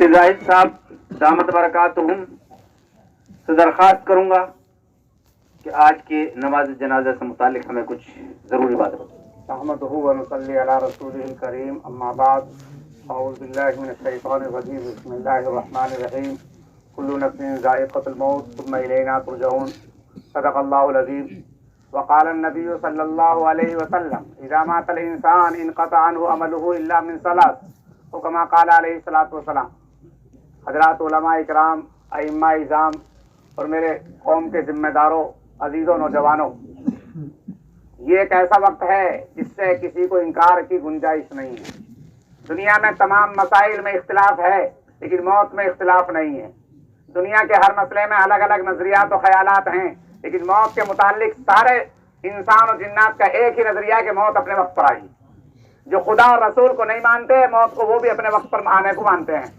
मुफ्ती जाहिद साहब दामत बरकातुहुम से दरख्वास्त करूंगा कि आज के नमाज जनाजा से मुतालिक हमें कुछ ज़रूरी बात बताएं। अहमदुहु व नसल्ली अला रसूलिहिल करीम, अम्मा बाद, अऊज़ु बिल्लाहि मिनश शैतानिर रजीम, बिस्मिल्लाहिर रहमानिर रहीम, कुल्लु नफ्सिन ज़ाइक़तुल मौत सुम्मा इलैना तुरजऊन, सदक़ल्लाहुल अज़ीम। वक़ाल अन्नबिय्यु सल्लल्लाहु अलैहि वसल्लम, इज़ा मातल इंसान इनक़ता अन्हु अमलुहु इल्ला मिन सलास, तो कमा क़ाल अलैहि सलातु वस्सलाम। हज़रात उलमा इकराम, अइम्मा इज़ाम और मेरे कौम के जिम्मेदारों, अजीज़ों, नौजवानों, ये एक ऐसा वक्त है जिससे किसी को इनकार की गुंजाइश नहीं है। दुनिया में तमाम मसाइल में इख्तिलाफ है, लेकिन मौत में इख्तिलाफ नहीं है। दुनिया के हर मसले में अलग अलग नजरियात और ख्यालात हैं, लेकिन मौत के मुतालिक सारे इंसान और जिन्नात का एक ही नजरिया है कि मौत अपने वक्त पर आएगी। जो खुदा और रसूल को नहीं मानते, मौत को वो भी अपने वक्त पर आने को मानते हैं।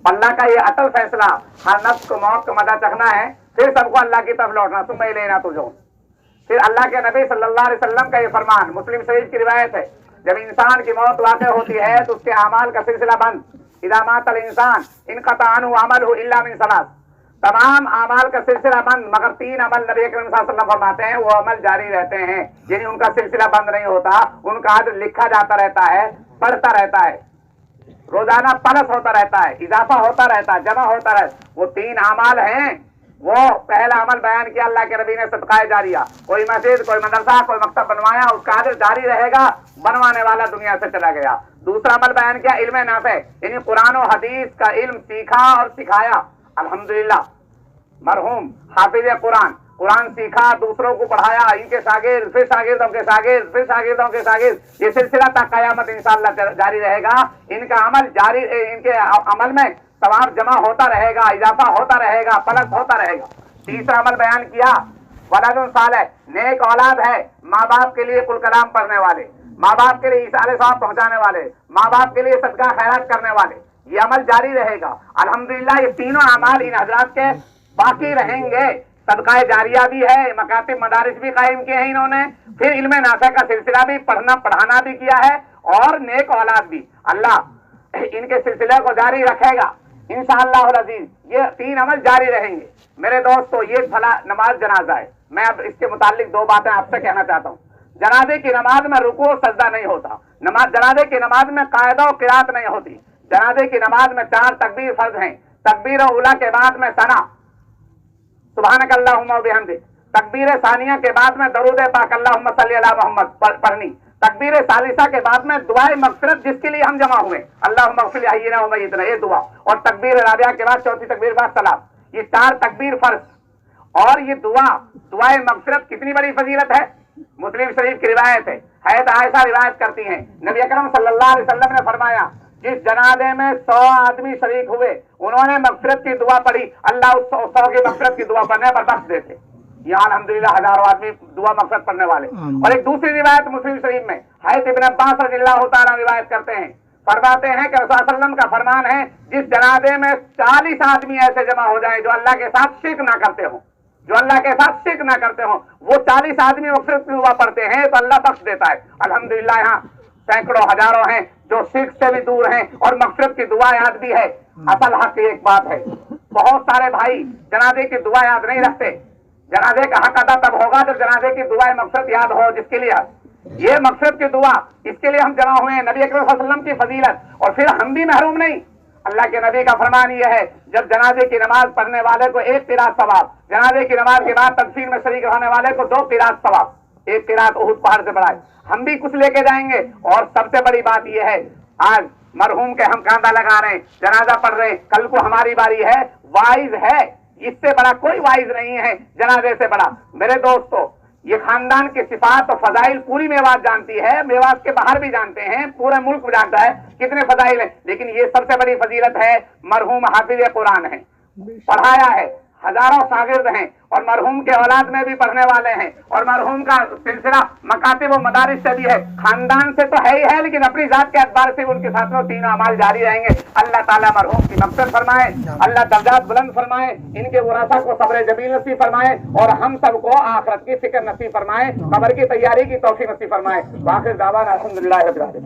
अल्लाह का ये अटल फैसला, हर नफ्स को मौत का मजा चखना है, फिर सबको अल्लाह की तरफ लौटना, सुम्मा इलैना तुरजऊन। फिर अल्लाह के नबी सल्लल्लाहु अलैहि वसल्लम का ये फरमान, मुस्लिम शरीफ की रिवायत है, जब इंसान की मौत वाक़ होती है तो उसके अमाल का सिलसिला बंद। इज़ा मातल इंसान इनक़ता अन्हु अमलुहु इल्ला मिन सलास, तमाम अमाल का सिलसिला बंद मगर तीन अमल नबी अकरम सल्लल्लाहु अलैहि वसल्लम फरमाते हैं वो अमल जारी रहते हैं, यानी उनका सिलसिला बंद नहीं होता, उनका अजर लिखा जाता रहता है, बढ़ता रहता है, रोजाना प्लस होता रहता है, इजाफा होता रहता है, जमा होता रहता है। वो तीन अमाल हैं। वो पहला अमल बयान किया अल्लाह के नबी ने, सदकाए जारिया। कोई मस्जिद, कोई मदरसा, कोई मकतब बनवाया, उसका अजर जारी रहेगा, बनवाने वाला दुनिया से चला गया। दूसरा अमल बयान किया इल्म नाफे, यानी कुरान और हदीस का इल्म सीखा और सिखाया। अल्हम्दुलिल्लाह, मरहूम हाफिज कुरान, कुरान सीखा, दूसरों को पढ़ाया, इनके शागिर्द, फिर शागिर्दों के शागिर्द, फिर शागिर्दों के शागिर्द, ये सिलसिला तक कयामत इंशाअल्लाह जारी रहेगा। इनका अमल जारी, इनके अमल में सवाब जमा होता रहेगा, इजाफा होता रहेगा, प्लस होता रहेगा। तीसरा अमल बयान किया वलदुन सालेह, नेक औलाद है, माँ बाप के लिए कुल कलाम पढ़ने वाले, माँ बाप के लिए इशारे सवाब पहुंचाने वाले, माँ बाप के लिए सदका खैरात करने वाले, ये अमल जारी रहेगा। अल्हम्दुलिल्लाह, ये तीनों अमाल इन हजरात के बाकी रहेंगे। सदका जारिया भी है, मकातिब मदारिस भी कायम किए हैं इन्होंने, फिर इल्म नाफे का सिलसिला भी पढ़ना पढ़ाना भी किया है, और नेक औलाद भी। अल्लाह इनके सिलसिले को जारी रखेगा इंशाअल्लाह अज़ीज़। ये तीन अमल जारी रहेंगे। मेरे दोस्तों, ये फला नमाज जनाजा है। मैं अब इसके मुतालिक दो बातें आपसे कहना चाहता हूँ। जनाजे की नमाज में रुकू और सजदा नहीं होता। जनाजे की नमाज में कायदा और किरात नहीं होती। जनाजे की नमाज में 4 तकबीर फर्ज हैं। तकबीर उला के बाद में सना सुभानक अल्लाहुम्मा व बिहम्दिक, तकबीर सानिया के बाद में दरूद पाक अल्लाहुम्मा सल्ली अला मोहम्मद पढ़नी, तकबीर सालिसा के बाद में दुआए मग़फ़िरत जिसके लिए हम जमा हुए, अल्लाहुम्मा अग़फ़िर लिहय्यिना व मय्यितना, ये दुआ, और तकबीर राबिया के बाद चौथी तकबीर बाद सलाम। ये 4 तकबीर फर्ज, और ये दुआए मग़फ़िरत कितनी बड़ी फजीलत है। मुस्लिम शरीफ की रिवायत है, हज़रत आयशा रिवायत करती हैं, नबी अकरम सल्लल्लाहु अलैहि वसल्लम ने फरमाया, जिस जनाजे में 100 आदमी शरीक हुए, उन्होंने मग़फ़िरत की दुआ पढ़ी, अल्लाह उस 100 की मग़फ़िरत की दुआ पढ़ने पर बख्श देते। यहाँ अल्हम्दुलिल्लाह हजारों आदमी दुआ मग़फ़िरत पढ़ने वाले। और एक दूसरी रिवायत मुस्लिम शरीफ में हज़रत इब्न अब्बास रज़ियल्लाहु ताला रिवायत करते हैं, फरमाते हैं कि रसूल सल्लल्लाहु अलैहि वसल्लम का फरमान है, जिस जनाजे में 40 आदमी ऐसे जमा हो जाए जो अल्लाह के साथ शिर्क ना करते हो, जो अल्लाह के साथ शिर्क ना करते हो, वो 40 आदमी मग़फ़िरत की दुआ पढ़ते हैं तो अल्लाह बख्श देता है। अल्हम्दुलिल्लाह, यहाँ सैकड़ों हजारों हैं जो शिर्क से भी दूर हैं और मग़फ़िरत की दुआ याद भी है। असल हक एक बात है, बहुत सारे भाई जनाजे की दुआ याद नहीं रखते। जनाजे का हक अदा तब होगा जब जनाजे की दुआ मग़फ़िरत याद हो, जिसके लिए ये मग़फ़िरत की दुआ, इसके लिए हम जमा हुए हैं, नबी अकरम सल्लल्लाहु अलैहि वसल्लम की फजीलत, और फिर हम भी महरूम नहीं। अल्लाह के नबी का फरमान यह है, जब जनाजे की नमाज पढ़ने वाले को 1 क़िरात सवाब, जनाजे की नमाज के बाद तदफीन में शरीक होने वाले को 2 क़िरात सवाब, 1 क़िरात उहुद पहाड़ से बढ़ाए। हम भी कुछ लेके जाएंगे। और सबसे बड़ी बात यह है, आज मरहूम के हम कांधा लगा रहे हैं, जनाजा पढ़ रहे हैं, कल को हमारी बारी है। वाइज है, इससे बड़ा कोई वाइज नहीं है जनाजे से बड़ा। मेरे दोस्तों, ये खानदान की सिफात और फजाइल पूरी मेवात जानती है, मेवात के बाहर भी जानते हैं, पूरा मुल्क जानता है कितने फजाइल है, लेकिन ये सबसे बड़ी फजीलत है, मरहूम हाफिज कुरान है, पढ़ाया है, हजारों शागिर्द हैं, और मरहूम के औलाद में भी पढ़ने वाले हैं, और मरहूम का सिलसिला मकातिब व मदारिस से भी है, खानदान से तो है ही है, लेकिन अपनी जात के अतबार से उनके साथ में तीनों अमाल जारी रहेंगे। अल्लाह ताला मरहूम की मग़फ़िरत फरमाए, अल्लाह दर्जात बुलंद फरमाए, इनके वरासा को सब्र जमील नसीब फरमाए, और हम सबको आखिरत की फिक्र नसीब फरमाए, कब्र की तैयारी की तौफीक नसीब फरमाए। वाखिर दावाना अल्हम्दुलिल्लाहि रब्बिल आलमीन।